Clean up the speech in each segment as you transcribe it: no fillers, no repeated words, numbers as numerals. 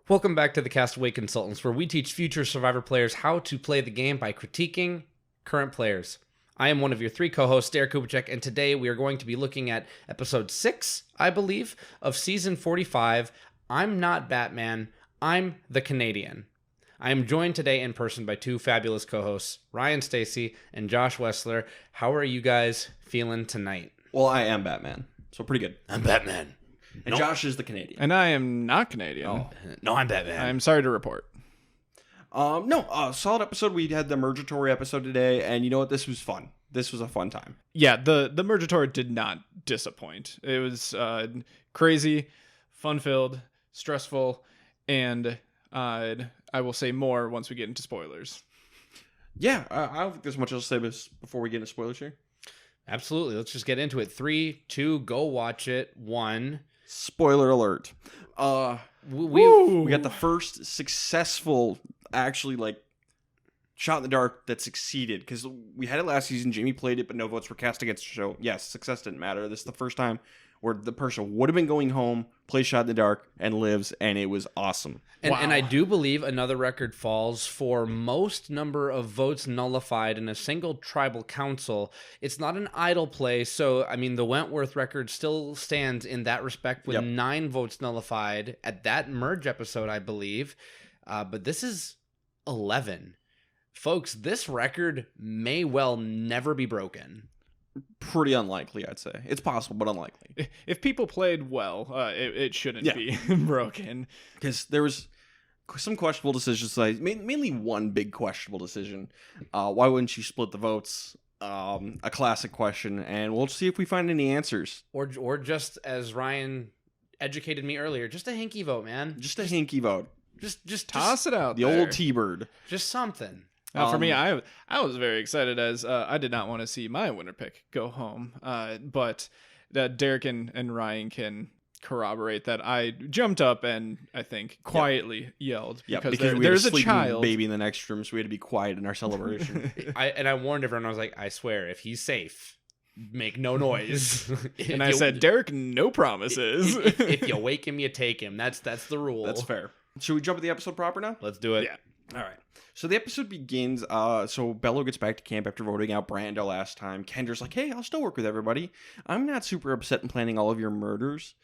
Welcome back to the Castaway Consultants, where we teach future Survivor players how to play the game by critiquing current players. I am one of your three co-hosts, Derek Kubicek, and today we are going to be looking at episode 6, I believe, of season 45, I'm Not Batman, I'm the Canadian. I am joined today in person by two fabulous co-hosts, Ryan Stacy and Josh Wessler. How are you guys feeling tonight? Well, I am Batman, so pretty good. I'm Batman. And Josh is the Canadian. And I am not Canadian. Oh, no, I'm Batman. I'm sorry to report. Solid episode. We had the mergatory episode today, and you know what? This was fun. This was a fun time. Yeah, the mergatory did not disappoint. It was crazy, fun-filled, stressful, and I will say more once we get into spoilers. Yeah, I don't think there's much else to say before we get into spoilers here. Absolutely. Let's just get into it. 3, 2, go watch it. 1. Spoiler alert. We got the first successful, actually, shot in the dark that succeeded. Because we had it last season. Jamie played it, but no votes were cast against the show. Yes, success didn't matter. This is the first time where the person would have been going home, plays shot in the dark, and lives, and it was awesome. And I do believe another record falls for most number of votes nullified in a single tribal council. It's not an idle play, so, I mean, the Wentworth record still stands in that respect with 9 votes nullified at that merge episode, I believe. But this is 11. Folks, this record may well never be broken. Pretty unlikely, I'd say. It's possible, but unlikely. If people played well, it shouldn't be broken. Because there was some questionable decisions, mainly one big questionable decision. Why wouldn't she split the votes? A classic question, and we'll see if we find any answers. Or just, as Ryan educated me earlier, just a hinky vote, man. Just a hinky vote. Just toss it out the there. old T-bird. Just something. For me, I was very excited as I did not want to see my winner pick go home. But that Derek and Ryan can corroborate that I jumped up and I think quietly yelled because there's a child baby in the next room, so we had to be quiet in our celebration. I warned everyone. I was like, I swear, if he's safe, make no noise. And I said, Derek, no promises. If you wake him, you take him. That's the rule. That's fair. Should we jump at the episode proper now? Let's do it. Yeah. All right. So the episode begins, so Bello gets back to camp after voting out Brando last time. Kendra's like, hey, I'll still work with everybody. I'm not super upset in planning all of your murders,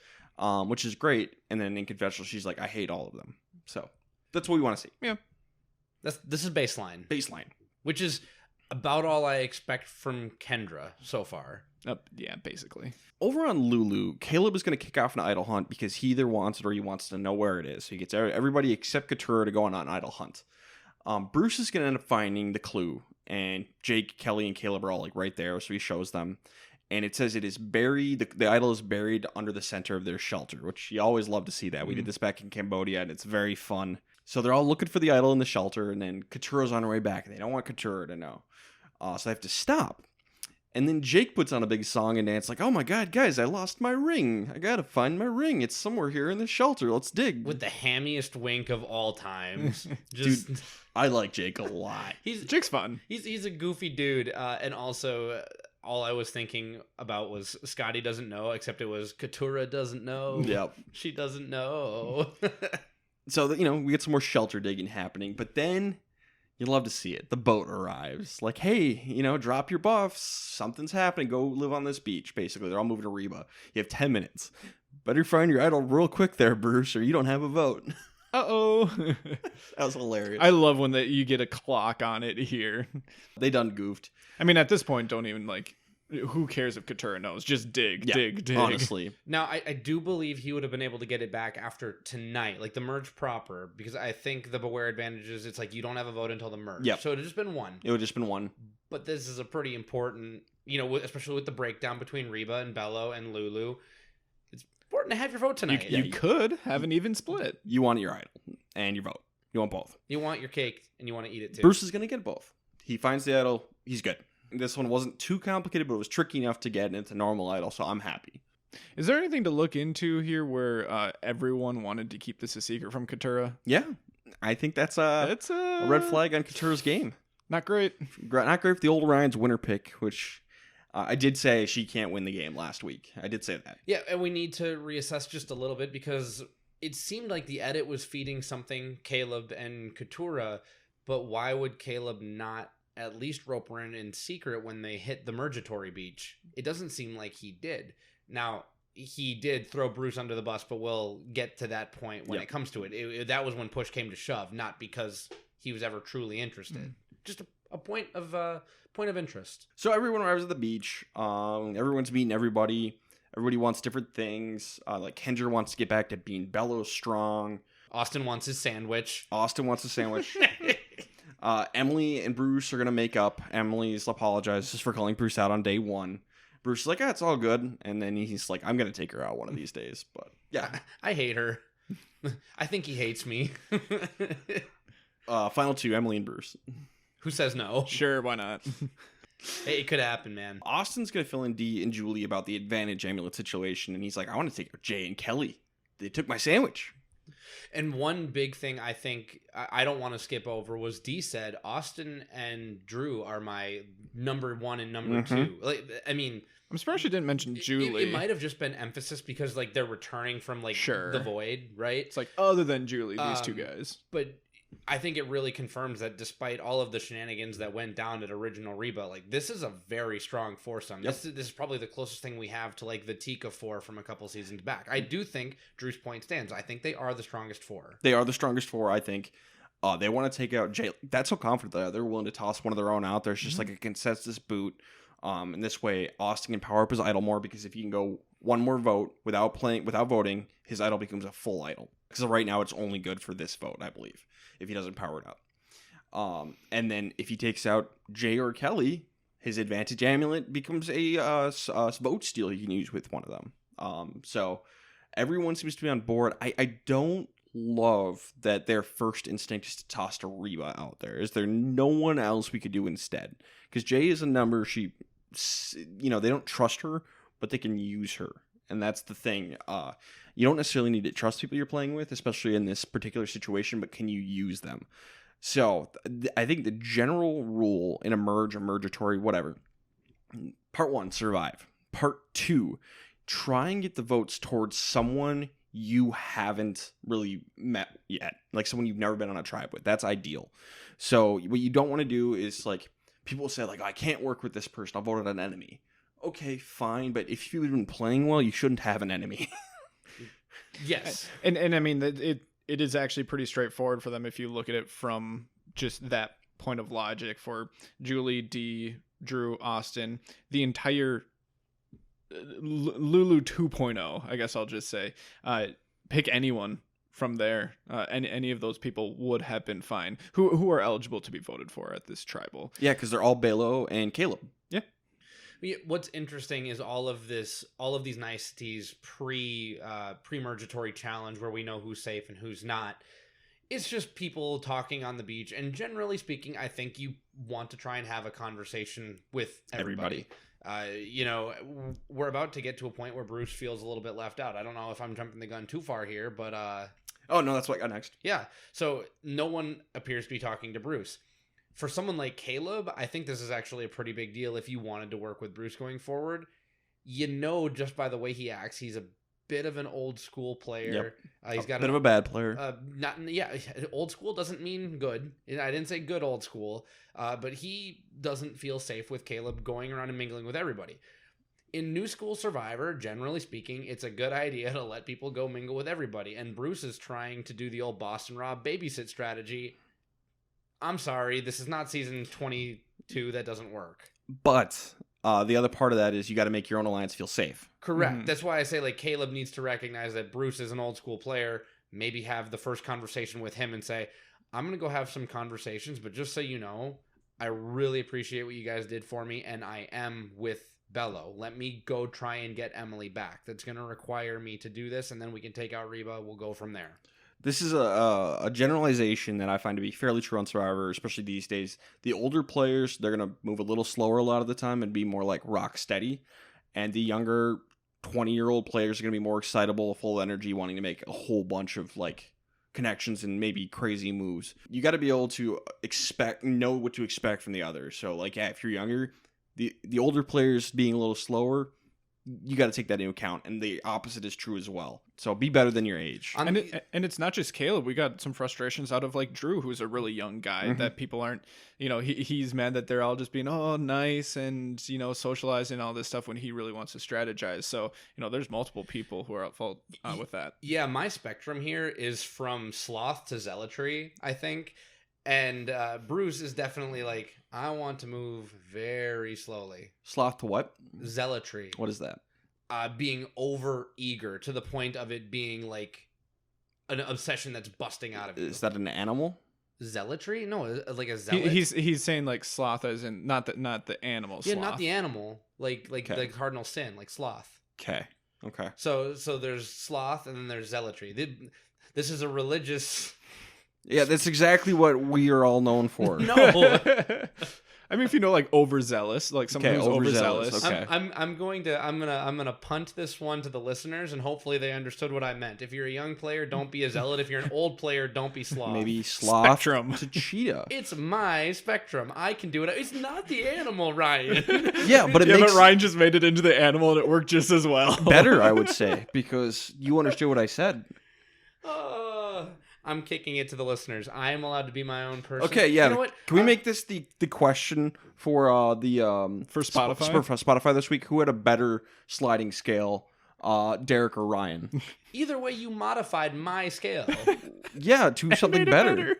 which is great. And then in confessional, she's like, I hate all of them. So that's what we want to see. Yeah. This is baseline. Baseline. Which is about all I expect from Kendra so far. Yeah, basically. Over on Lulu, Caleb is going to kick off an idol hunt because he either wants it or he wants to know where it is. So he gets everybody except Katurah to go on an idol hunt. Bruce is going to end up finding the clue, and Jake, Kelly, and Caleb are all right there, so he shows them. And it says it is buried, the idol is buried under the center of their shelter, which you always love to see that. We did this back in Cambodia, and it's very fun. So they're all looking for the idol in the shelter, and then Katurah's on her way back, and they don't want Katurah to know. So they have to stop. And then Jake puts on a big song and dance like, oh my god, guys, I lost my ring. I gotta find my ring. It's somewhere here in the shelter. Let's dig. With the hammiest wink of all times. Dude, I like Jake a lot. Jake's fun. He's a goofy dude. And also, all I was thinking about was Scotty doesn't know, except it was Katurah doesn't know. Yep. She doesn't know. So, we get some more shelter digging happening, but then you love to see it. The boat arrives. Like, hey, drop your buffs. Something's happening. Go live on this beach, basically. They're all moving to Reba. You have 10 minutes. Better find your idol real quick there, Bruce, or you don't have a vote. Uh-oh. That was hilarious. I love when you get a clock on it here. They done goofed. I mean, at this point, don't even, who cares if Katurah knows? Just dig. Honestly. Now, I do believe he would have been able to get it back after tonight, the merge proper, because I think the Beware advantages, it's you don't have a vote until the merge. Yep. So it would have just been one. It would have just been one. But this is a pretty important, especially with the breakdown between Reba and Bello and Lulu. It's important to have your vote tonight. You could have an even split. You want your idol and your vote. You want both. You want your cake and you want to eat it too. Bruce is going to get both. He finds the idol. He's good. This one wasn't too complicated, but it was tricky enough to get into normal idol, so I'm happy. Is there anything to look into here where everyone wanted to keep this a secret from Katurah? Yeah, I think that's a red flag on Katurah's game. Not great. Not great for the old Ryan's winner pick, which I did say she can't win the game last week. I did say that. Yeah, and we need to reassess just a little bit because it seemed like the edit was feeding something Caleb and Katura, but why would Caleb not at least rope her in secret when they hit the mergatory beach? It doesn't seem like he did. Now, he did throw Bruce under the bus, but we'll get to that point when it comes to it. That was when push came to shove, not because he was ever truly interested. Just a point of interest. So everyone arrives at the beach. Everyone's meeting everybody. Everybody wants different things. Like Kendra wants to get back to being bellow strong. Austin wants his sandwich. Emily and Bruce are going to make up. Emily's apologizes for calling Bruce out on day one. Bruce is like, it's all good. And then he's like, I'm going to take her out one of these days. But yeah. I hate her. I think he hates me. Final two, Emily and Bruce. Who says no? Sure, why not? Hey, it could happen, man. Austin's going to fill in Dee and Julie about the advantage amulet situation. And he's like, I want to take out Jay and Kelly. They took my sandwich. And one big thing I think I don't want to skip over was Dee said Austin and Drew are my number one and number two. Like, I mean, I'm surprised she didn't mention Julie. It might have just been emphasis because like they're returning from like the void, right? It's like other than Julie, these two guys. But I think it really confirms that despite all of the shenanigans that went down at original Reba, like this is a very strong foursome. This is probably the closest thing we have to like the Tika four from a couple seasons back. I do think Drew's point stands. I think they are the strongest four. They are the strongest four, I think. They want to take out Jay. That's so confident they're willing to toss one of their own out there. It's just like a consensus boot. And this way, Austin can power up his idol more because if he can go one more vote without voting, his idol becomes a full idol. Because right now it's only good for this vote, I believe, if he doesn't power it up. And then if he takes out Jay or Kelly, his advantage amulet becomes a vote steal he can use with one of them. So everyone seems to be on board. I don't love that their first instinct is to toss to Reba out there. Is there no one else we could do instead? Because Jay is a number they don't trust her, but they can use her. And that's the thing. You don't necessarily need to trust people you're playing with, especially in this particular situation, but can you use them? So I think the general rule in a merge, or mergatory, whatever, part one, survive. Part two, try and get the votes towards someone you haven't really met yet, like someone you've never been on a tribe with. That's ideal. So what you don't want to do is like, people say like, I can't work with this person, I'll vote on an enemy. Okay, fine, but if you've been playing well, you shouldn't have an enemy. Yes. And I mean, it is actually pretty straightforward for them if you look at it from just that point of logic for Julie, Dee, Drew, Austin, the entire Lulu 2.0, I guess I'll just say, pick anyone from there. Any of those people would have been fine who are eligible to be voted for at this tribal. Yeah, because they're all Belo and Caleb. Yeah. What's interesting is all of these niceties pre-mergatory challenge where we know who's safe and who's not. It's just people talking on the beach, and generally speaking, I think you want to try and have a conversation with everybody. We're about to get to a point where Bruce feels a little bit left out. I don't know if I'm jumping the gun too far here, but oh no, that's what I got next. Yeah, so no one appears to be talking to Bruce. For someone like Caleb, I think this is actually a pretty big deal if you wanted to work with Bruce going forward. Just by the way he acts, he's a bit of an old school player. Yep. He's got a bit of a bad player. Old school doesn't mean good. I didn't say good old school, but he doesn't feel safe with Caleb going around and mingling with everybody. In New School Survivor, generally speaking, it's a good idea to let people go mingle with everybody. And Bruce is trying to do the old Boston Rob babysit strategy. I'm sorry, this is not season 22. That doesn't work. But the other part of that is you got to make your own alliance feel safe. Correct. Mm-hmm. That's why I say like Caleb needs to recognize that Bruce is an old school player. Maybe have the first conversation with him and say, I'm going to go have some conversations, but just so you know, I really appreciate what you guys did for me, and I am with Bello. Let me go try and get Emily back. That's going to require me to do this, and then we can take out Reba. We'll go from there. This is a generalization that I find to be fairly true on Survivor, especially these days. The older players, they're going to move a little slower a lot of the time and be more like rock steady. And the younger 20-year-old players are going to be more excitable, full of energy, wanting to make a whole bunch of like connections and maybe crazy moves. You got to be able to know what to expect from the others. So like, yeah, if you're younger, the older players being a little slower, you got to take that into account, and the opposite is true as well. So be better than your age. And it's not just Caleb. We got some frustrations out of like Drew, who's a really young guy that people aren't, he's mad that they're all just being nice and socializing all this stuff when he really wants to strategize. So there's multiple people who are at fault with that. Yeah, my spectrum here is from sloth to zealotry, I think. And Bruce is definitely like, I want to move very slowly. Sloth to what? Zealotry. What is that? Being over eager to the point of it being like an obsession that's busting out of you. Is that an animal? Zealotry? No, like a zealot. He's saying like sloth as in not the animal. Yeah, sloth. not the animal. Like Okay. the cardinal sin, like sloth. Okay. So there's sloth and then there's zealotry. This is a religious. Yeah, that's exactly what we are all known for. No. I mean, if you know, like overzealous, like someone who's overzealous. Okay. I'm gonna punt this one to the listeners, and hopefully they understood what I meant. If you're a young player, don't be a zealot. If you're an old player, don't be sloth. Maybe sloth Spectrum. to cheetah. It's my spectrum. I can do it. It's not the animal, Ryan. Yeah, but but Ryan just made it into the animal, and it worked just as well. better, I would say, because you understood what I said. I'm kicking it to the listeners. I am allowed to be my own person. Okay, yeah. You know what? Can we make this the question for for Spotify? for Spotify this week? Who had a better sliding scale, Derek or Ryan? Either way, you modified my scale. Yeah, to something better.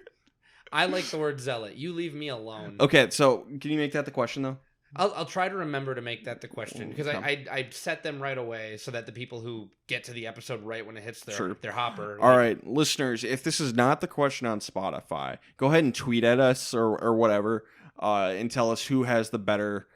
I like the word zealot. You leave me alone. Okay, so can you make that the question though? I'll try to remember to make that the question because I set them right away so that the people who get to the episode right when it hits their hopper. All right, listeners, if this is not the question on Spotify, go ahead and tweet at us or whatever and tell us who has the better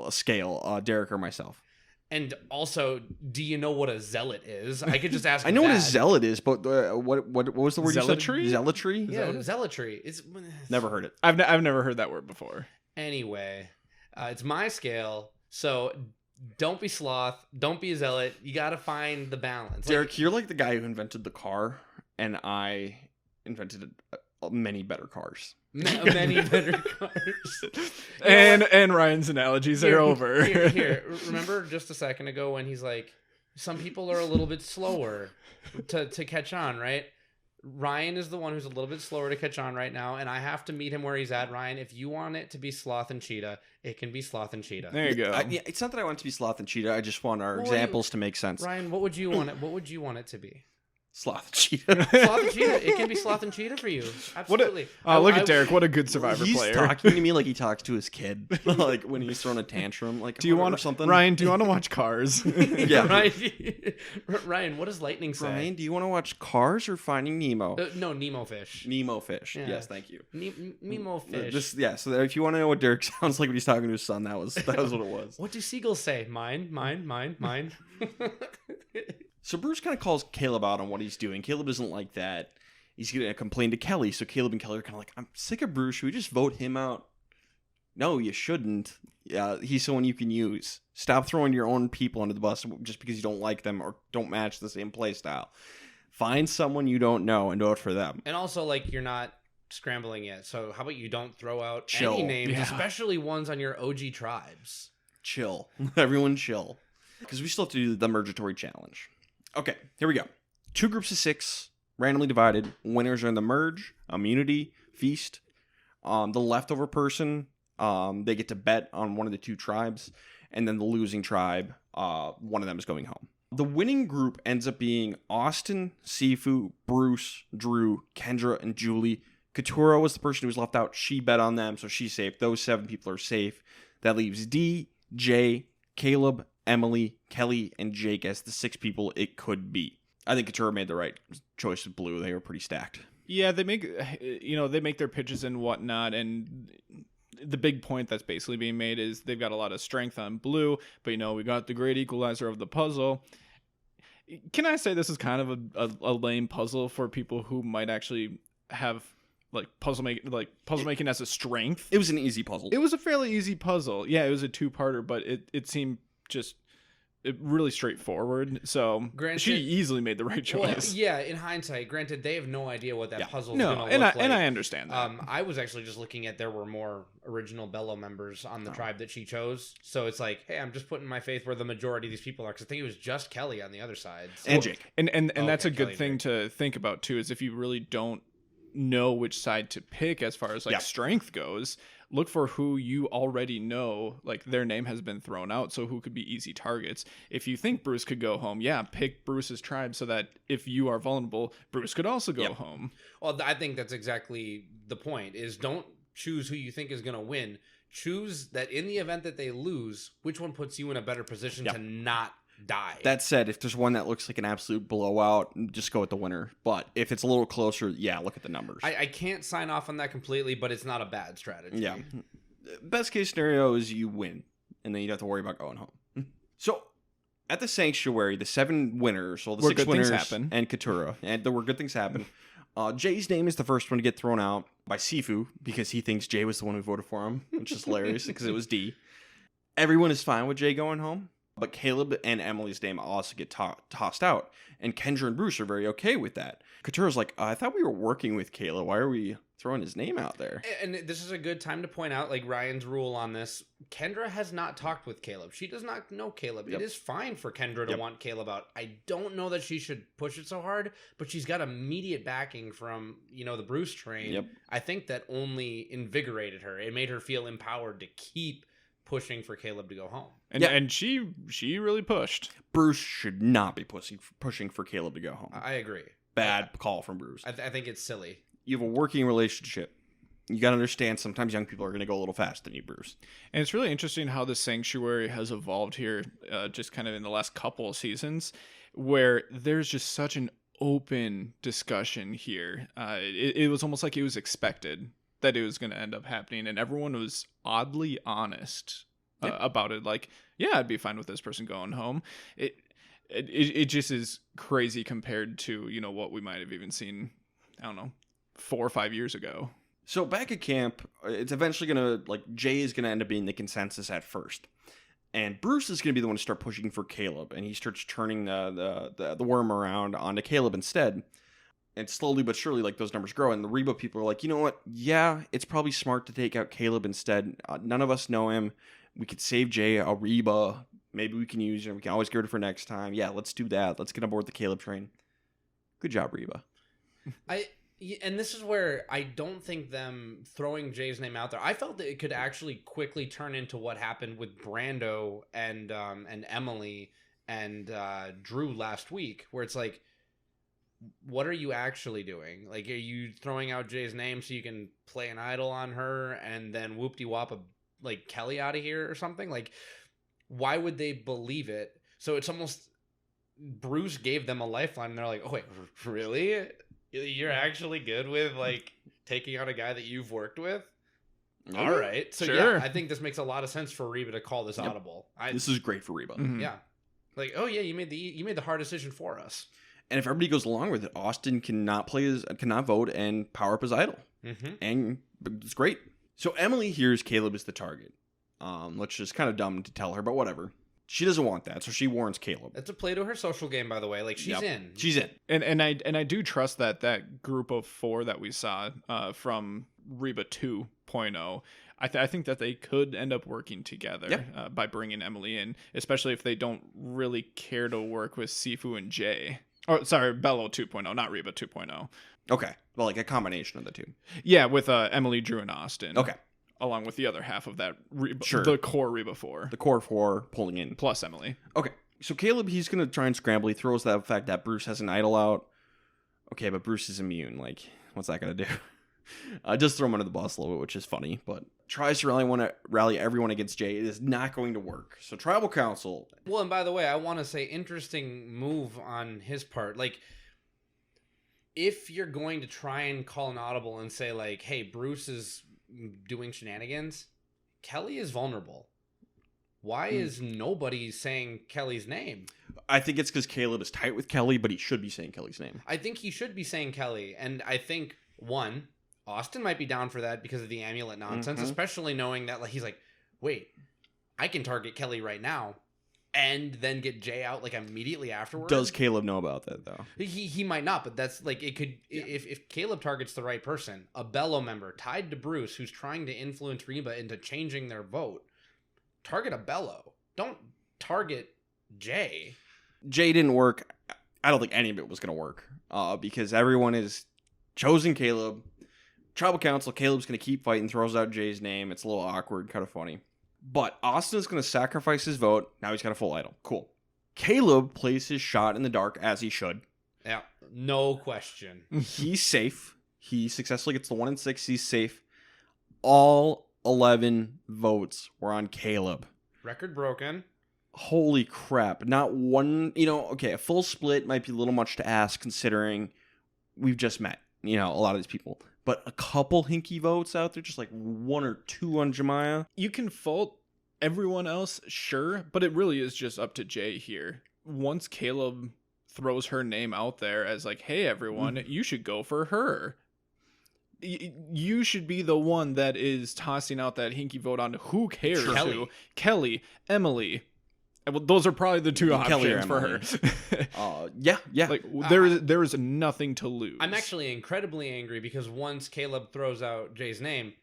scale, Derek or myself. And also, do you know what a zealot is? I could just ask. I know what a zealot is, but what was the word Zealotry? you said? Zealotry? Yeah, zealotry. It's Never heard it. I've never heard that word before. Anyway, it's my scale, so don't be sloth, don't be a zealot. You got to find the balance. Derek, you're like the guy who invented the car, and I invented many better cars. Many better cars. And Ryan's analogies are over. Here, remember just a second ago when he's like, some people are a little bit slower to catch on, right? Ryan is the one who's a little bit slower to catch on right now, and I have to meet him where he's at. Ryan, if you want it to be sloth and cheetah, it can be sloth and cheetah. There you go. It's not that I want it to be sloth and cheetah. I just want our examples to make sense. Ryan, what would you want it? What would you want it to be? Sloth and cheetah. Sloth and cheetah. It can be sloth and cheetah for you. Absolutely. Look at Derek. What a good Survivor He's player. talking to me like he talks to his kid, like when he's throwing a tantrum. Like, do you want something? Ryan, do you want to watch Cars? Yeah. Ryan, what does lightning say? Ryan, do you want to watch Cars or Finding Nemo? No, Nemo fish. Nemo fish. Yeah. Yes, thank you. Nemo fish. So if you want to know what Derek sounds like when he's talking to his son, that was what it was. What do seagulls say? Mine. So Bruce kind of calls Caleb out on what he's doing. Caleb isn't like that. He's going to complain to Kelly. So Caleb and Kelly are kind of like, I'm sick of Bruce. Should we just vote him out? No, you shouldn't. He's someone you can use. Stop throwing your own people under the bus just because you don't like them or don't match the same play style. Find someone you don't know and vote for them. And also, like, you're not scrambling yet. So how about you don't throw out Chill. any names, especially ones on your OG tribes. Chill. Everyone chill. Because we still have to do the mergatory challenge. Okay, here we go. 2 groups of 6, randomly divided. Winners are in the merge, immunity, feast. The leftover person, they get to bet on one of the 2 tribes. And then the losing tribe, one of them is going home. The winning group ends up being Austin, Sifu, Bruce, Drew, Kendra, and Julie. Katura was the person who was left out. She bet on them, so she's safe. Those 7 people are safe. That leaves D, J, Caleb, Emily, Kelly, and Jake as the 6 people it could be. I think Katura made the right choice with Blue. They were pretty stacked. Yeah, they make their pitches and whatnot, and the big point that's basically being made is they've got a lot of strength on Blue, but we got the great equalizer of the puzzle. Can I say this is kind of a lame puzzle for people who might actually have puzzle making as a strength? It was an easy puzzle. It was a fairly easy puzzle. Yeah, it was a 2-parter, but it seemed just really straightforward. So Granted, she easily made the right choice. Well, yeah, in hindsight, granted, they have no idea what that puzzle is No, going to look like. And I understand that. I was actually just looking at there were more original Bello members on the tribe that she chose. So it's like, hey, I'm just putting my faith where the majority of these people are. Because I think it was just Kelly on the other side. So. And Jake. And that's a good Kelly thing to think about, too, is if you really don't know which side to pick as far as like strength goes, look for who you already know, like their name has been thrown out, so who could be easy targets. If you think Bruce could go home, pick Bruce's tribe so that if you are vulnerable, Bruce could also go home. Well, I think that's exactly the point, is don't choose who you think is going to win. Choose that in the event that they lose, which one puts you in a better position to not die. That said, if there's one that looks like an absolute blowout, just go with the winner. But if it's a little closer, look at the numbers. I can't sign off on that completely, but it's not a bad strategy. Yeah. Best case scenario is you win, and then you don't have to worry about going home. So, at the Sanctuary, the 7 winners, the 6 winners, and Katura, and there were good things happen. Jay's name is the first one to get thrown out by Sifu, because he thinks Jay was the one who voted for him, which is hilarious, because it was D. Everyone is fine with Jay going home. But Caleb and Emily's name also get tossed out. And Kendra and Bruce are very okay with that. Katura's like, I thought we were working with Caleb. Why are we throwing his name out there? And this is a good time to point out, like Ryan's rule on this. Kendra has not talked with Caleb. She does not know Caleb. It is fine for Kendra to want Caleb out. I don't know that she should push it so hard, but she's got immediate backing from, the Bruce train. I think that only invigorated her. It made her feel empowered to keep pushing for Caleb to go home. And she really pushed. Bruce should not be pushing for Caleb to go home. I agree. Bad call from Bruce. I think it's silly. You have a working relationship. You got to understand sometimes young people are going to go a little faster than you, Bruce. And it's really interesting how the Sanctuary has evolved here, just kind of in the last couple of seasons, where there's just such an open discussion here. It was almost like it was expected that it was going to end up happening, and everyone was oddly honest about it. Like, I'd be fine with this person going home. It just is crazy compared to what we might have even seen, I don't know, 4 or 5 years ago. So back at camp, it's eventually gonna, Jay is gonna end up being the consensus at first, and Bruce is gonna be the one to start pushing for Caleb, and he starts turning the worm around onto Caleb instead. And slowly but surely, those numbers grow. And the Reba people are like, you know what? Yeah, it's probably smart to take out Caleb instead. None of us know him. We could save Jay, a Reba. Maybe we can use him. We can always get it for next time. Yeah, let's do that. Let's get aboard the Caleb train. Good job, Reba. And this is where I don't think them throwing Jay's name out there. I felt that it could actually quickly turn into what happened with Brando and Emily and Drew last week, where it's like, what are you actually doing? Are you throwing out Jay's name so you can play an idol on her and then whoop-de-wop Kelly out of here or something? Why would they believe it? So it's almost Bruce gave them a lifeline, and they're like, oh, wait, really? You're actually good with, taking out a guy that you've worked with? All right. So, sure. I think this makes a lot of sense for Reba to call this audible. This is great for Reba. Mm-hmm. Yeah. You made the hard decision for us. And if everybody goes along with it, Austin cannot vote and power up his idol. Mm-hmm. And it's great. So Emily hears Caleb is the target, which is kind of dumb to tell her, but whatever. She doesn't want that, so she warns Caleb. It's a play to her social game, by the way. She's in. She's in. And I do trust that group of 4 that we saw from Reba 2.0. I think that they could end up working together by bringing Emily in, especially if they don't really care to work with Sifu and Jay. Oh, sorry, Bello 2.0, not Reba 2.0. Okay. Well, a combination of the two. Yeah, with Emily, Drew, and Austin. Okay. Along with the other half of that, Sure. The core Reba 4. The core 4 pulling in. Plus Emily. Okay. So Caleb, he's going to try and scramble. He throws that fact that Bruce has an idol out. Okay, but Bruce is immune. What's that going to do? Just throw him under the bus a little bit, which is funny, but tries to rally everyone against Jay. It is not going to work. So Tribal Council. Well, and by the way, I want to say interesting move on his part. If you're going to try and call an audible and say hey, Bruce is doing shenanigans, Kelly is vulnerable. Why is nobody saying Kelly's name? I think it's because Caleb is tight with Kelly, but he should be saying Kelly's name. I think he should be saying Kelly, and I think Austin might be down for that because of the amulet nonsense, especially knowing that he's wait, I can target Kelly right now. and then get Jay out like immediately afterwards. Does Caleb know about that though? He might not, but that's like it could if Caleb targets the right person, a Bello member tied to Bruce who's trying to influence Reba into changing their vote. Target a Bello. Don't target Jay. Jay didn't work. I don't think any of it was going to work because everyone is chosen Caleb. Tribal Council, Caleb's going to keep fighting, throws out Jay's name. It's a little awkward, kind of funny. But Austin is going to sacrifice his vote. Now he's got a full idol. Cool. Caleb plays his shot in the dark as he should. Yeah, no question. He's safe. He successfully gets the 1 in 6. He's safe. All 11 votes were on Caleb. Record broken. Holy crap. Not one, okay, a full split might be a little much to ask considering we've just met, a lot of these people. But a couple hinky votes out there, just like 1 or 2 on Jemiah. You can fault everyone else, sure, but it really is just up to Jay here. Once Caleb throws her name out there as like, hey, everyone, you should go for her. You should be the one that is tossing out that hinky vote on who cares who. Kelly, Emily. Well, those are probably the two options for her. Yeah. Like there is nothing to lose. I'm actually incredibly angry because once Caleb throws out Jay's name,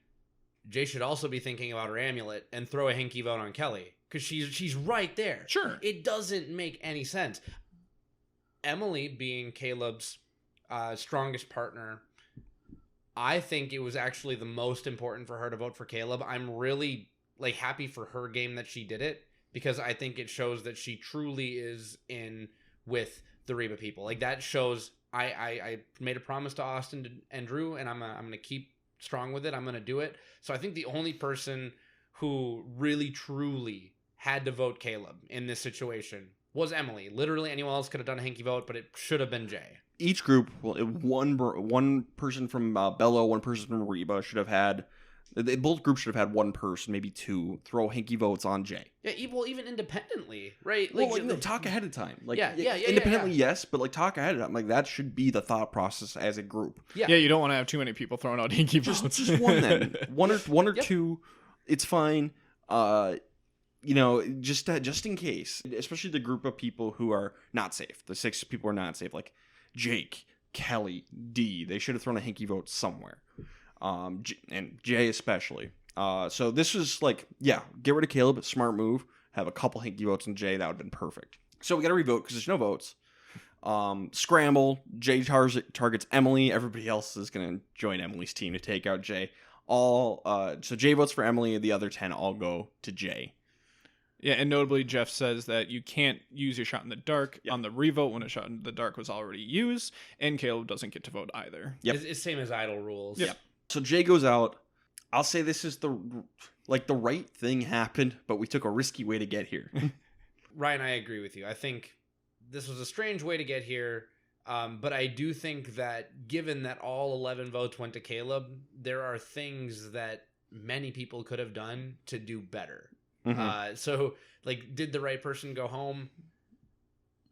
Jay should also be thinking about her amulet and throw a hinky vote on Kelly because she's right there. Sure, it doesn't make any sense. Emily being Caleb's strongest partner, I think it was actually the most important for her to vote for Caleb. I'm really happy for her game that she did it. Because I think it shows that she truly is in with the Reba people. Like that shows I made a promise to Austin and Drew, and I'm gonna keep strong with it. I'm gonna do it. So I think the only person who really truly had to vote Caleb in this situation was Emily. Literally anyone else could have done a hinky vote, but it should have been Jay. Each group, one person from Bello, one person from Reba should have had. Both groups should have had one person, maybe 2, throw hinky votes on Jay. Yeah, even independently, right? Talk ahead of time. Independently, yes, but talk ahead of time. Like that should be the thought process as a group. Yeah, you don't want to have too many people throwing out hinky votes. Just one then, one or two, it's fine. Just in case, especially the group of people who are not safe. The 6 people are not safe, like Jake, Kelly, D. They should have thrown a hinky vote somewhere. And Jay especially. So this was get rid of Caleb, smart move. Have a couple hinky votes on Jay, that would have been perfect. So we got to revote because there's no votes. Scramble. Jay targets Emily. Everybody else is going to join Emily's team to take out Jay. So Jay votes for Emily, and the other 10 all go to Jay. Yeah, and notably, Jeff says that you can't use your shot in the dark on the revote when a shot in the dark was already used, and Caleb doesn't get to vote either. Yep. It's same as idol rules. Yep. So Jay goes out. I'll say this is the right thing happened, but we took a risky way to get here. Ryan, I agree with you. I think this was a strange way to get here, but I do think that given that all 11 votes went to Caleb, there are things that many people could have done to do better. Mm-hmm. Did the right person go home?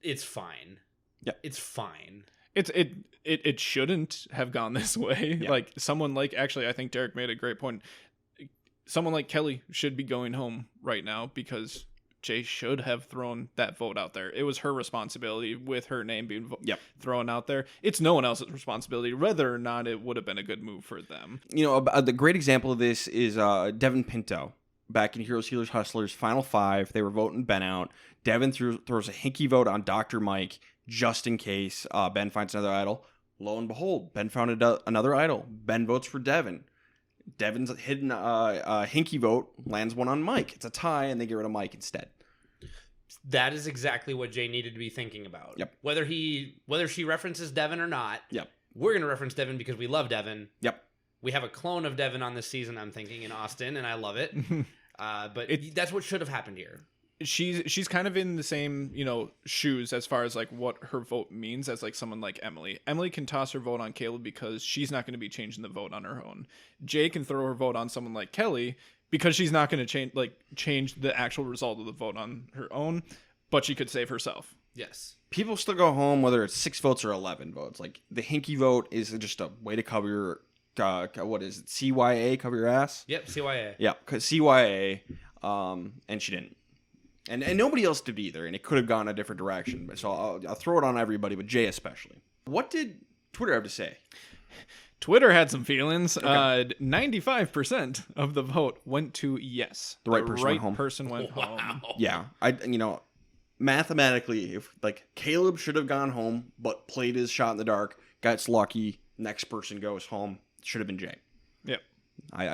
It's fine. Yeah, it's fine. It shouldn't have gone this way. Yeah. I think Derek made a great point. Someone like Kelly should be going home right now because Jay should have thrown that vote out there. It was her responsibility with her name being thrown out there. It's no one else's responsibility whether or not it would have been a good move for them. The great example of this is Devin Pinto. Back in Heroes, Healers, Hustlers, Final 5, they were voting Ben out. Devin throws a hinky vote on Dr. Mike just in case Ben finds another idol. Lo and behold, Ben found another idol. Ben votes for Devin. Devin's hidden hinky vote lands one on Mike. It's a tie, and they get rid of Mike instead. That is exactly what Jay needed to be thinking about. Yep. Whether she references Devin or not. Yep. We're going to reference Devin because we love Devin. Yep. We have a clone of Devin on this season, I'm thinking, in Austin, and I love it. But that's what should have happened here. She's kind of in the same, shoes as far as what her vote means as someone like Emily. Emily can toss her vote on Caleb because she's not going to be changing the vote on her own. Jay can throw her vote on someone like Kelly because she's not going to change the actual result of the vote on her own, but she could save herself. Yes. People still go home whether it's 6 votes or 11 votes. The hinky vote is just a way to cover your what is it? CYA, cover your ass? Yep, CYA. Yeah, because CYA, and she didn't. And nobody else did either, and it could have gone a different direction. So I'll throw it on everybody, but Jay especially. What did Twitter have to say? Twitter had some feelings. Okay. 95% of the vote went to yes. The right person went home. home. Yeah, mathematically, if Caleb should have gone home, but played his shot in the dark, gets lucky, next person goes home. Should have been Jay. Yep.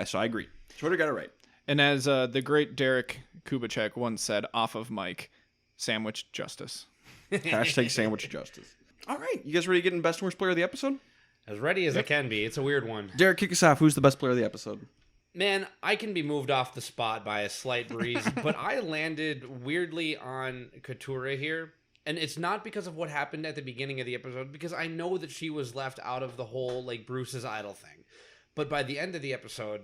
So I agree. Twitter got it right. And as the great Derek Kubicek once said off of mic, sandwich justice. Hashtag sandwich justice. All right, you guys ready to get in best and worst player of the episode? As ready as I can be. It's a weird one. Derek, kick us off. Who's the best player of the episode? Man, I can be moved off the spot by a slight breeze, but I landed weirdly on Katurah here. And it's not because of what happened at the beginning of the episode, because I know that she was left out of the whole, Bruce's idol thing. But by the end of the episode,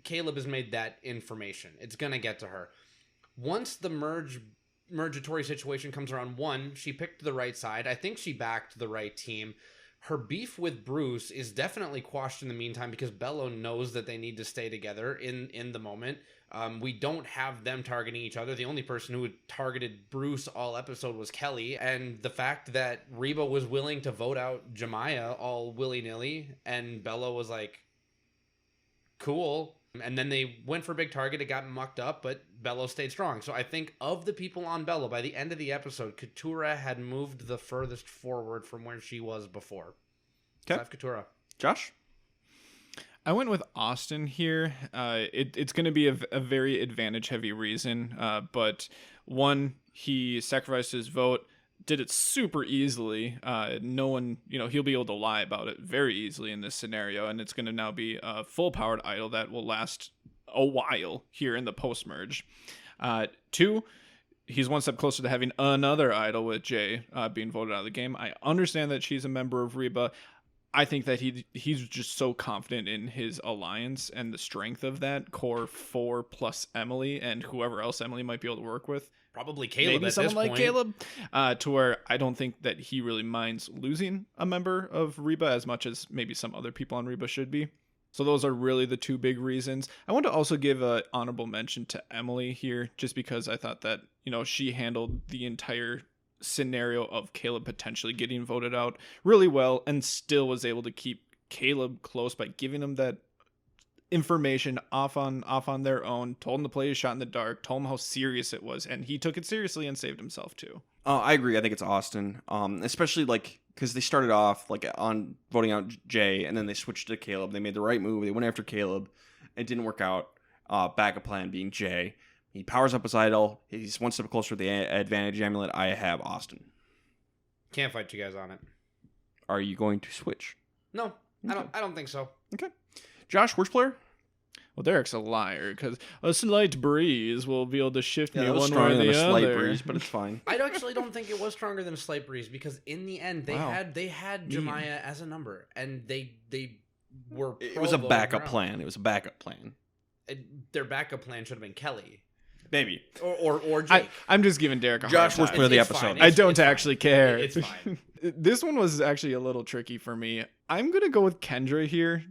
Caleb has made that information. It's going to get to her. Once the mergatory situation comes around, one, she picked the right side. I think she backed the right team. Her beef with Bruce is definitely quashed in the meantime because Bello knows that they need to stay together in the moment. We don't have them targeting each other. The only person who had targeted Bruce all episode was Kelly. And the fact that Reba was willing to vote out Jemiah all willy-nilly and Bello was like, cool. And then they went for big target. It got mucked up, but Bello stayed strong. So I think of the people on Bello, by the end of the episode, Katurah had moved the furthest forward from where she was before. Okay. So I have Katurah. Josh? I went with Austin here. It's going to be a very advantage-heavy reason. But one, he sacrificed his vote, did it super easily. No one, he'll be able to lie about it very easily in this scenario, and it's going to now be a full-powered idol that will last a while here in the post-merge. Two, he's one step closer to having another idol with Jay being voted out of the game. I understand that she's a member of Reba. I think that he's just so confident in his alliance and the strength of that core 4 plus Emily and whoever else Emily might be able to work with. Probably Caleb Maybe at someone this like point. Caleb, to where I don't think that he really minds losing a member of Reba as much as maybe some other people on Reba should be. So those are really the two big reasons. I want to also give an honorable mention to Emily here, just because I thought that, she handled the entire scenario of Caleb potentially getting voted out really well and still was able to keep Caleb close by giving him that information off on their own, told him to play his shot in the dark, told him how serious it was, and he took it seriously and saved himself too. I agree. I think it's Austin, especially because they started off on voting out Jay, and then they switched to Caleb. They made the right move. They went after Caleb. It didn't work out. Backup plan being Jay. He powers up his idol. He's one step closer to the advantage amulet. I have Austin. Can't fight you guys on it. Are you going to switch? No, Okay. I don't think so. Okay. Josh, worst player? Well, Derek's a liar because a slight breeze will be able to shift me That was one way or stronger than the a slight other. breeze, but it's fine. I actually don't think it was stronger than a slight breeze because in the end they Wow. had Jemiah as a number and they were It was a pro-voting backup her out. plan. It was a backup plan. Their backup plan should have been Kelly Maybe. or Jake. I'm just giving Derek a Josh, hard worst time. player of the It's episode. fine. I It's don't fine. actually care. It's fine. This one was actually a little tricky for me. I'm going to go with Kendra here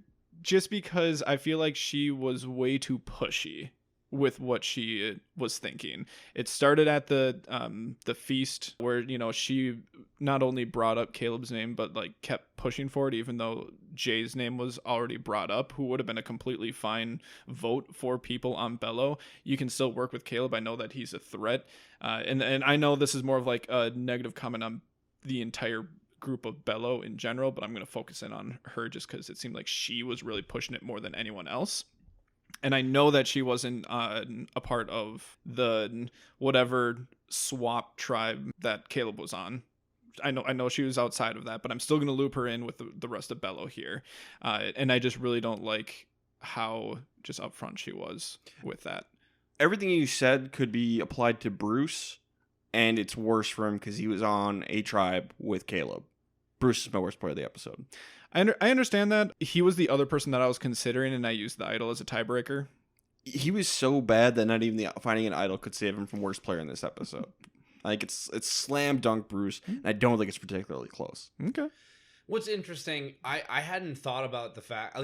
just because I feel like she was way too pushy with what she was thinking. It started at the feast where, she not only brought up Caleb's name, but kept pushing for it, even though Jay's name was already brought up, who would have been a completely fine vote for people on Bello. You can still work with Caleb. I know that he's a threat. And I know this is more of a negative comment on the entire group of Bello in general, but I'm going to focus in on her just because it seemed like she was really pushing it more than anyone else. And I know that she wasn't a part of the whatever swap tribe that Caleb was on. I know she was outside of that, but I'm still going to loop her in with the rest of Bello here. And I just really don't like how just upfront she was with that. Everything you said could be applied to Bruce, and it's worse for him because he was on a tribe with Caleb. Bruce is my worst player of the episode. I understand that. He was the other person that I was considering, and I used the idol as a tiebreaker. He was so bad that not even finding an idol could save him from worst player in this episode. It's slam dunk Bruce, and I don't think it's particularly close. Okay. What's interesting, I hadn't thought about the fact,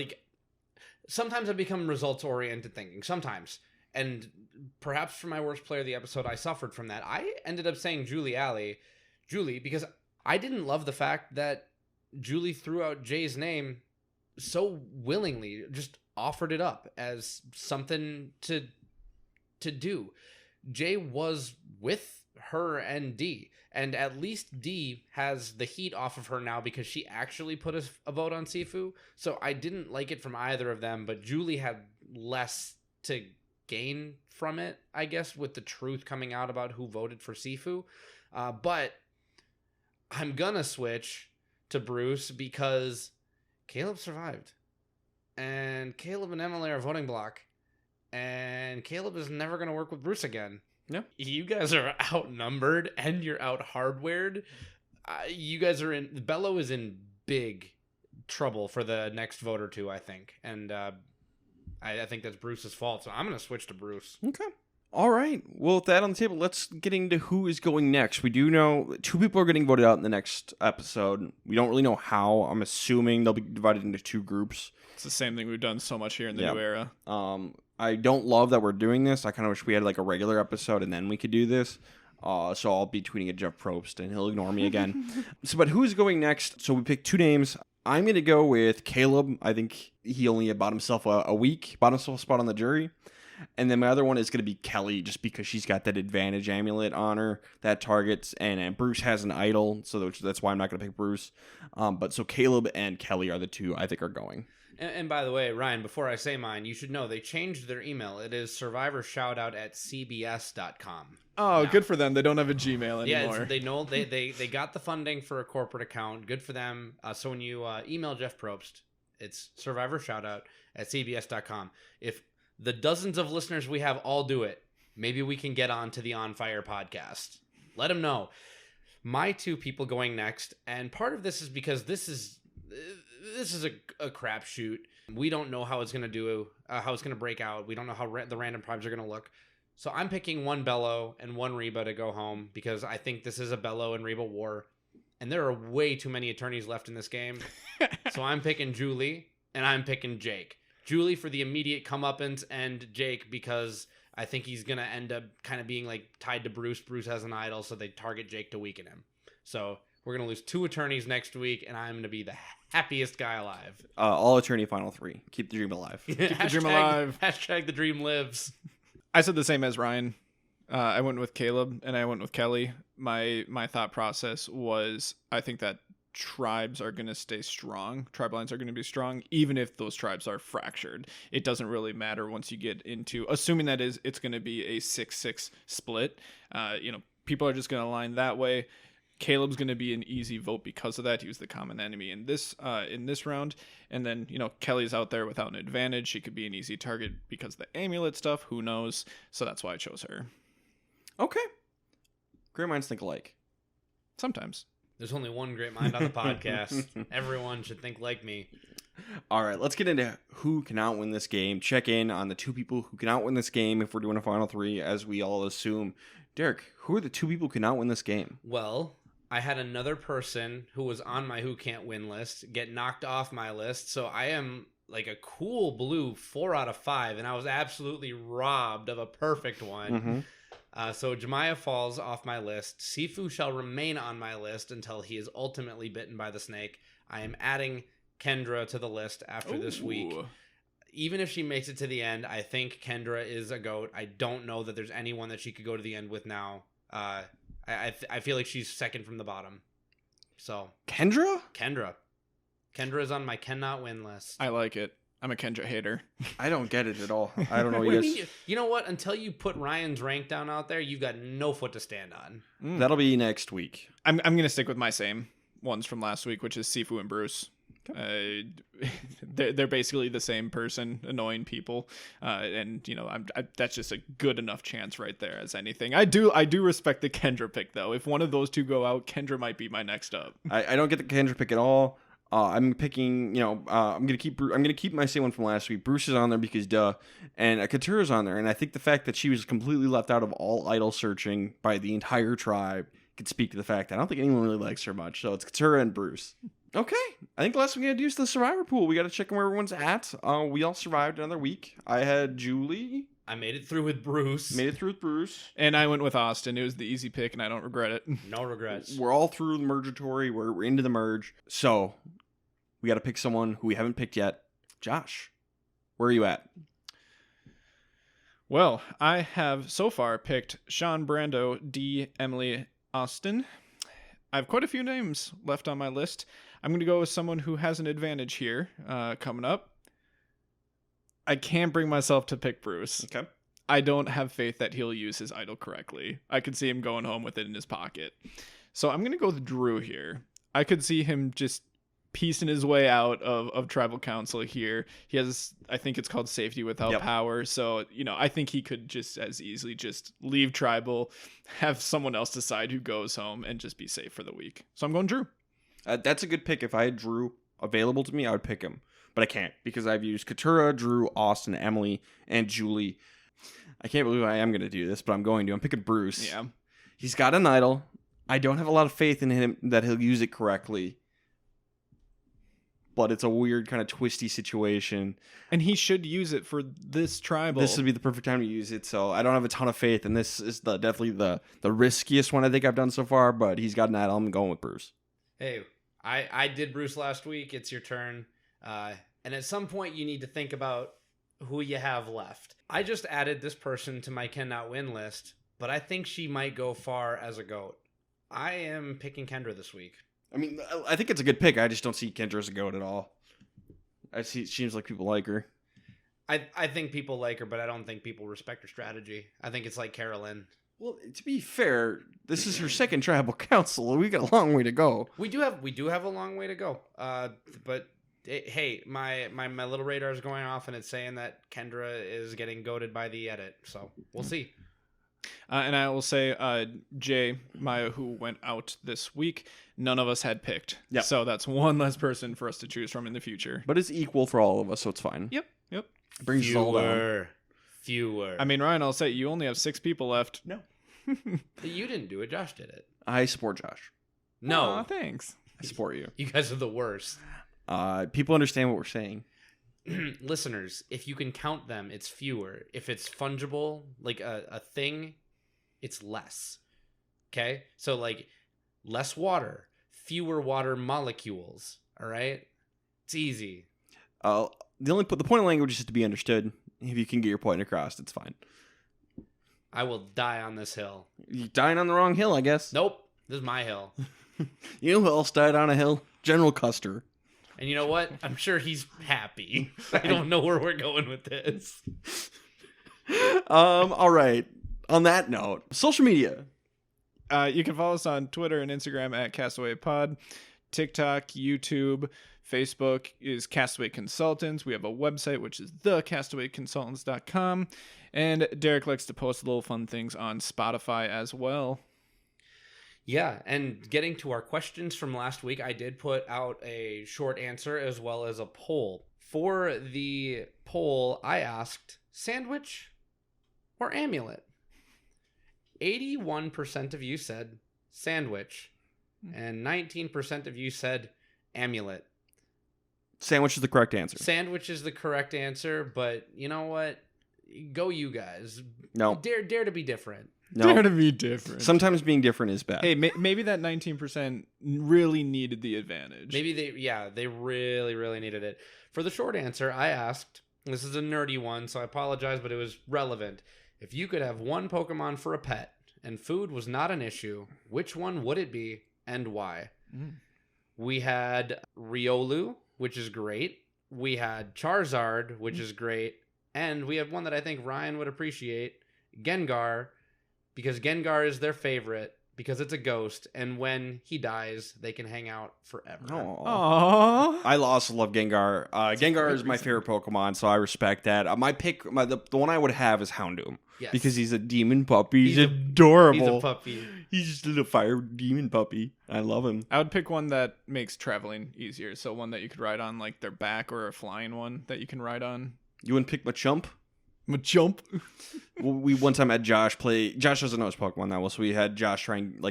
sometimes I become results oriented thinking, sometimes. And perhaps for my worst player of the episode, I suffered from that. I ended up saying Julie, because I didn't love the fact that Julie threw out Jay's name so willingly, just offered it up as something to do. Jay was with her and D, and at least D has the heat off of her now because she actually put a vote on Sifu. So I didn't like it from either of them, but Julie had less to gain from it, I guess, with the truth coming out about who voted for Sifu. But I'm gonna switch to Bruce because Caleb survived, and Caleb and Emily are voting block, and Caleb is never gonna work with Bruce again. Yeah, you guys are outnumbered and you're out hardwared. You guys are Bello is in big trouble for the next vote or two, I think, and I think that's Bruce's fault. So I'm gonna switch to Bruce. Okay. All right. Well, with that on the table, let's get into who is going next. We do know 2 people are getting voted out in the next episode. We don't really know how. I'm assuming they'll be divided into 2 groups. It's the same thing we've done so much here in the new era. I don't love that we're doing this. I kind of wish we had like a regular episode and then we could do this. So I'll be tweeting at Jeff Probst and he'll ignore me again. But who's going next? So we picked 2 names. I'm going to go with Caleb. I think he only bought himself bought himself a spot on the jury. And then my other one is going to be Kelly, just because she's got that advantage amulet on her that targets, and Bruce has an idol, so that's why I'm not going to pick Bruce. But so Caleb and Kelly are the 2 I think are going. And by the way, Ryan, before I say mine, you should know they changed their email. It is survivorshoutout@cbs.com. Oh, now. Good for them. They don't have a Gmail anymore. Yeah, they know they got the funding for a corporate account. Good for them. So when you email Jeff Probst, it's survivorshoutout@cbs.com. If the dozens of listeners we have all do it, maybe we can get on to the On Fire podcast. Let them know. My 2 people going next, and part of this is because this is a crapshoot. We don't know how it's going to do, how it's going to break out. We don't know how the random primes are going to look. So I'm picking 1 Bello and 1 Reba to go home because I think this is a Bello and Reba war. And there are way too many attorneys left in this game. So I'm picking Julie and I'm picking Jake. Julie for the immediate comeuppance, and Jake because I think he's going to end up kind of being like tied to Bruce. Bruce has an idol, so they target Jake to weaken him. So we're going to lose 2 attorneys next week, and I'm going to be the happiest guy alive. All attorney final 3. Keep the dream alive. Keep the dream alive. Hashtag the dream lives. I said the same as Ryan. I went with Caleb, and I went with Kelly. My thought process was I think that tribes are going to stay strong. Tribe lines are going to be strong, even if those tribes are fractured. It doesn't really matter once you get into, assuming that it's going to be a 6-6 split. People are just going to align that way. Caleb's going to be an easy vote because of that. He was the common enemy in this round. And then, Kelly's out there without an advantage. She could be an easy target because of the amulet stuff. Who knows? So that's why I chose her. Okay. Great minds think alike. Sometimes. There's only one great mind on the podcast. Everyone should think like me. All right, let's get into who can outwin this game. Check in on the 2 people who can outwin this game if we're doing a final 3, as we all assume. Derek, who are the 2 people who can outwin this game? Well, I had another person who was on my who can't win list get knocked off my list, so I am like a cool blue 4 out of 5, and I was absolutely robbed of a perfect one. Mm-hmm. So Jemiah falls off my list. Sifu shall remain on my list until he is ultimately bitten by the snake. I am adding Kendra to the list after this week. Even if she makes it to the end, I think Kendra is a GOAT. I don't know that there's anyone that she could go to the end with now. I feel like she's second from the bottom. So Kendra is on my cannot win list. I like it. I'm a Kendra hater. I don't get it at all. I don't know. You know what? Until you put Ryan's rank down out there, you've got no foot to stand on. That'll be next week. I'm going to stick with my same ones from last week, which is Sifu and Bruce. They're basically the same person, annoying people, and that's just a good enough chance right there as anything. I do respect the Kendra pick though. If one of those 2 go out, Kendra might be my next up. I don't get the Kendra pick at all. I'm picking, I'm gonna keep my same one from last week. Bruce is on there because duh, and Katura's on there, and I think the fact that she was completely left out of all idol searching by the entire tribe could speak to the fact that I don't think anyone really likes her much. So it's Katura and Bruce. Okay, I think the last thing we gotta do is the survivor pool. We gotta check where everyone's at. We all survived another week. I had Julie, I made it through with Bruce. Made it through with Bruce. And I went with Austin. It was the easy pick, and I don't regret it. No regrets. We're all through the mergatory. We're into the merge. So we got to pick someone who we haven't picked yet. Josh, where are you at? Well, I have so far picked Sean Brando, D. Emily Austin. I have quite a few names left on my list. I'm going to go with someone who has an advantage here coming up. I can't bring myself to pick Bruce. Okay. I don't have faith that he'll use his idol correctly. I could see him going home with it in his pocket. So I'm going to go with Drew here. I could see him just piecing his way out of tribal council here. He has, I think it's called safety without power. So, I think he could just as easily just leave tribal, have someone else decide who goes home, and just be safe for the week. So I'm going Drew. That's a good pick. If I had Drew available to me, I would pick him. But I can't because I've used Katura, Drew, Austin, Emily, and Julie. I can't believe I am going to do this, but I'm going to. I'm picking Bruce. Yeah. He's got an idol. I don't have a lot of faith in him that he'll use it correctly. But it's a weird kind of twisty situation. And he should use it for this tribal. This would be the perfect time to use it. So I don't have a ton of faith. And this is definitely the riskiest one I think I've done so far. But he's got an idol. I'm going with Bruce. Hey, I did Bruce last week. It's your turn. And at some point, you need to think about who you have left. I just added this person to my cannot win list, but I think she might go far as a GOAT. I am picking Kendra this week. I mean, I think it's a good pick. I just don't see Kendra as a GOAT at all. It seems like people like her. I think people like her, but I don't think people respect her strategy. I think it's like Carolyn. Well, to be fair, this is her second tribal council. We got a long way to go. We do have a long way to go. But hey, my little radar is going off, and it's saying that Kendra is getting goated by the edit. So we'll see. And I will say, Jay, Maya, who went out this week, none of us had picked. Yep. So that's one less person for us to choose from in the future. But it's equal for all of us, so it's fine. Yep. Brings us all down. Fewer. I mean, Ryan, I'll say you only have 6 people left. No. You didn't do it. Josh did it. I support Josh. No. Aw, thanks. I support you. You guys are the worst. People understand what we're saying. Listeners, if you can count them, it's fewer. If it's fungible, like a thing, it's less. Okay? So like less water, fewer water molecules. All right? It's easy. The point of language is to be understood. If you can get your point across, it's fine. I will die on this hill. You're dying on the wrong hill, I guess. Nope. This is my hill. You know who else died on a hill? General Custer. And you know what? I'm sure he's happy. I don't know where we're going with this. All right. On that note, social media. You can follow us on Twitter and Instagram at Castaway Pod. TikTok, YouTube, Facebook is Castaway Consultants. We have a website, which is thecastawayconsultants.com. And Derek likes to post little fun things on Spotify as well. Yeah, and getting to our questions from last week, I did put out a short answer as well as a poll. For the poll, I asked, sandwich or amulet? 81% of you said sandwich, and 19% of you said amulet. Sandwich is the correct answer. Sandwich is the correct answer, but you know what? Go you guys. No. Dare to be different. No. Dare to be different. Sometimes being different is bad. Hey, maybe that 19% really needed the advantage. Maybe they really, really needed it. For the short answer, I asked, this is a nerdy one, so I apologize, but it was relevant. If you could have one Pokemon for a pet and food was not an issue, which one would it be and why? We had Riolu, which is great. We had Charizard, which is great. And we have one that I think Ryan would appreciate, Gengar, because Gengar is their favorite, because it's a ghost, and when he dies, they can hang out forever. Aww. I also love Gengar. Gengar is my favorite Pokemon, so I respect that. My pick, the one I would have is Houndoom. Yes. Because he's a demon puppy. He's adorable. He's a puppy. He's just a little fire demon puppy. I love him. I would pick one that makes traveling easier. So one that you could ride on like their back, or a flying one that you can ride on. You wouldn't pick Machamp? Machamp? We one time had Josh play. Josh doesn't know his Pokemon that well, so we had Josh try and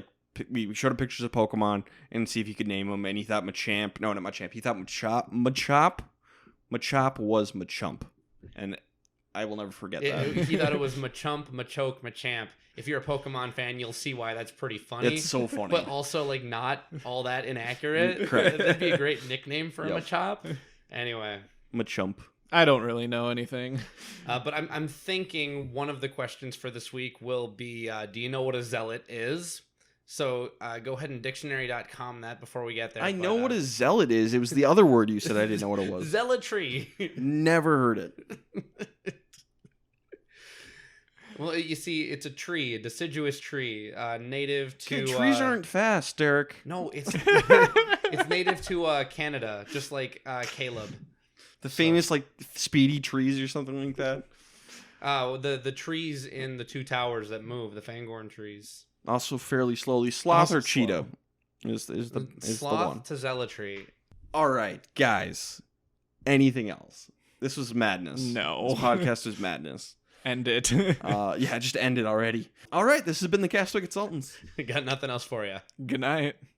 we showed him pictures of Pokemon and see if he could name them, and he thought Machamp. No, not Machamp. He thought Machop was Machamp, and I will never forget that. He thought it was Machump, Machoke, Machamp. If you're a Pokemon fan, you'll see why that's pretty funny. It's so funny. But also, like, not all that inaccurate. Correct. That'd be a great nickname for a Yep. Machop. Anyway. Machump. I don't really know anything. But I'm thinking one of the questions for this week will be, do you know what a zealot is? So go ahead and dictionary.com that before we get there. I know what a zealot is. It was the other word you said I didn't know what it was. Zealotry. Never heard it. Well, you see, it's a tree, a deciduous tree, native to... Okay, trees aren't fast, Derek. No, it's it's native to Canada, just like Caleb. The famous, like, speedy trees or something like that. The trees in the two towers that move, the Fangorn trees. Also fairly slowly. Sloth Also or cheetah is the Sloth one. to zealotry. All right, guys. Anything else? This was madness. No. This podcast was madness. End it. Yeah, just end it already. All right, this has been the Castaway Consultants. Got nothing else for you. Good night.